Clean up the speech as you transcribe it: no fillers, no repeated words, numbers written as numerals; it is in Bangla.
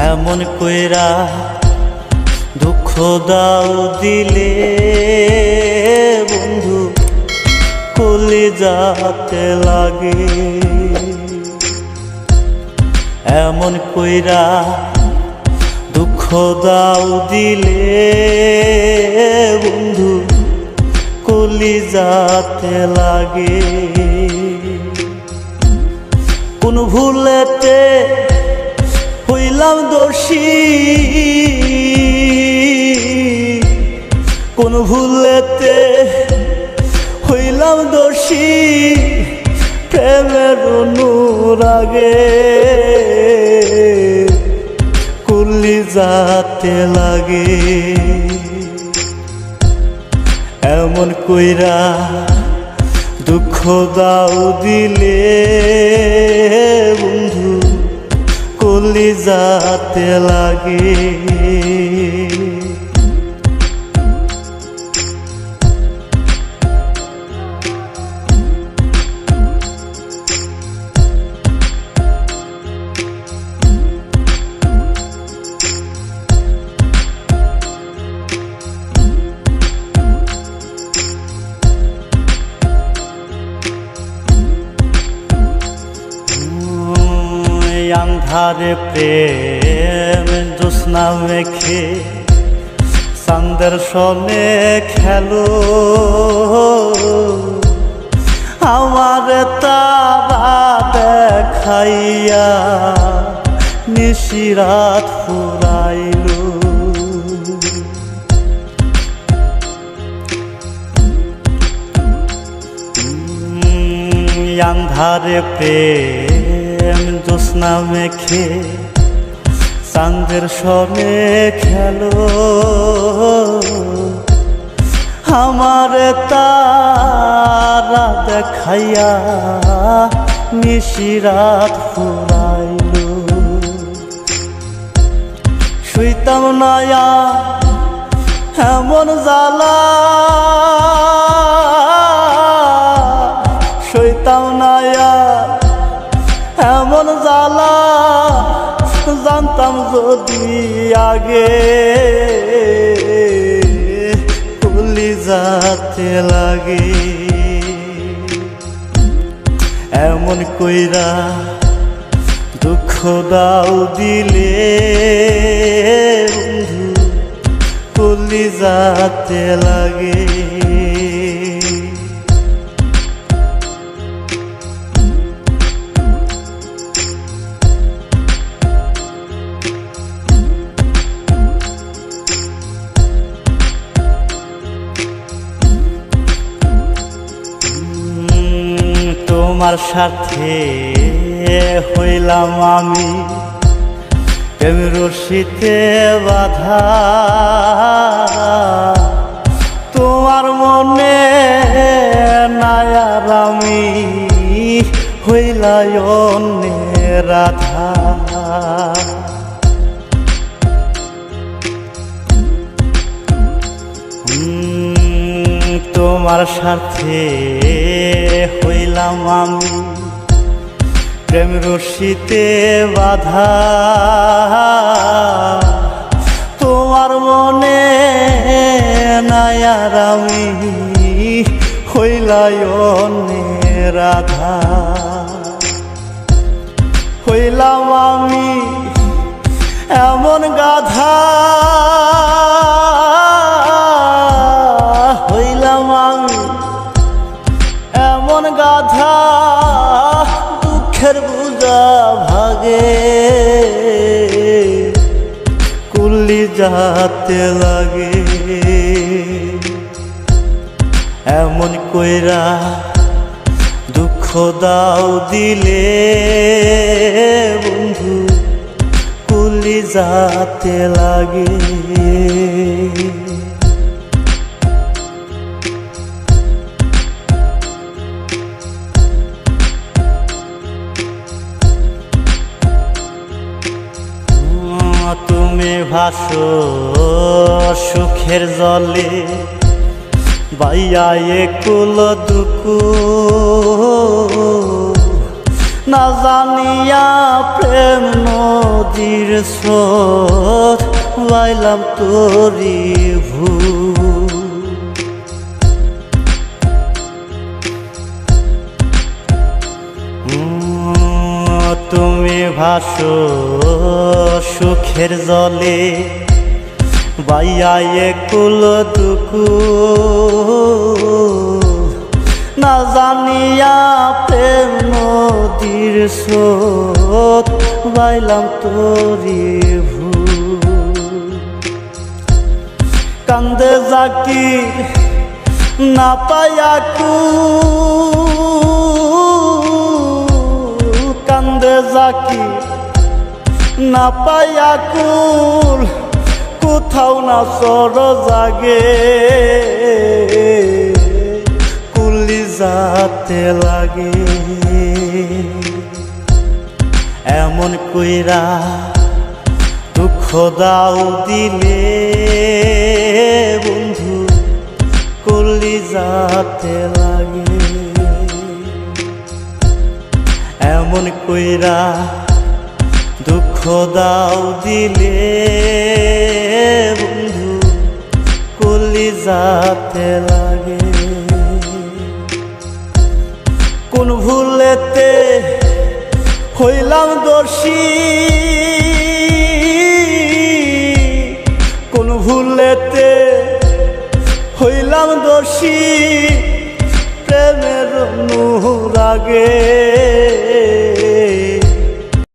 এমন কইরা দুঃখ দাও দিলে বন্ধু কলিজাতে লাগে। এমন কইরা দুঃখ দাও দিলে বন্ধু কলিজাতে লাগে। কোন ভুলেতে হইলাম দোষী, কোন ভুলেতে হইলাম দোষী, প্রেমের অনুরাগে কলিজাতে লাগে। এমন কইরা দুঃখ দাও দিলে বন্ধু কলিজাতে লাগে। আন্ধারে প্রেম জ্যোৎস্না মেখে চাঁদের সনে খেলো, আমার তারা দেখাইয়া নিশিরাত ফুরাইলো। আন্ধারে প্রেম জ্যোৎস্না মেখে চাঁদের সনে খেলো, আমার তারা দেখাইয়া নিশিরাত ফুরাইলো। শুইতাম না এমন জ্বালা, শুইতাম না এমন জ্বালা, জানতাম যদি আগে কলিজাতে লাগে। এমন কইরা দুঃখ দাও দিলে বন্ধু কলিজাতে লাগে। তোমার সাথে হইলাম আমি প্রেম রশিতে বাঁধা, তোমার মনে নাই আর আমি হইলাই অন্যের রাধা। তোমার সাথে হইলাম আমি প্রেম রশিতে বাঁধা, তোমার মনে নাই আর আমি হইলাই অন্যের রাধা। হইলাম আমি এমন গাধা, হইলাম আমি এমন গাধা, দুঃখের বোঝা ভাগে কলিজাতে লাগে। এমন কইরা দুঃখ দাও দিলে বন্ধু কলিজাতে লাগে। তুমি ভাসো সুখের জলে, বাইয়া একুল দুকু, না জানিয়া প্রেম নদীর স্রোত বাইলাম তোরি ভুল। তুমি ভাসো সুখের জলে বাইয়া একুল দুকুল, না জানিয়া প্রেম নদীর স্রোত বাইলাম তোরি ভুল। কান্দে জাকির না পায়া কুল, কান্দে জাকির না পায়া কুল, কোথাও না সর জাগে কলিজাতে লাগে। এমন কইরা দুঃখ দাও দিলে বন্ধু কলিজাতে লাগে। এমন কইরা দুঃখ দাও দিলে বন্ধু কলিজাতে লাগে। কোন ভুলেতে হইলাম দোষী, কোন ভুলেতে হইলাম দোষী, প্রেমের অনুরাগে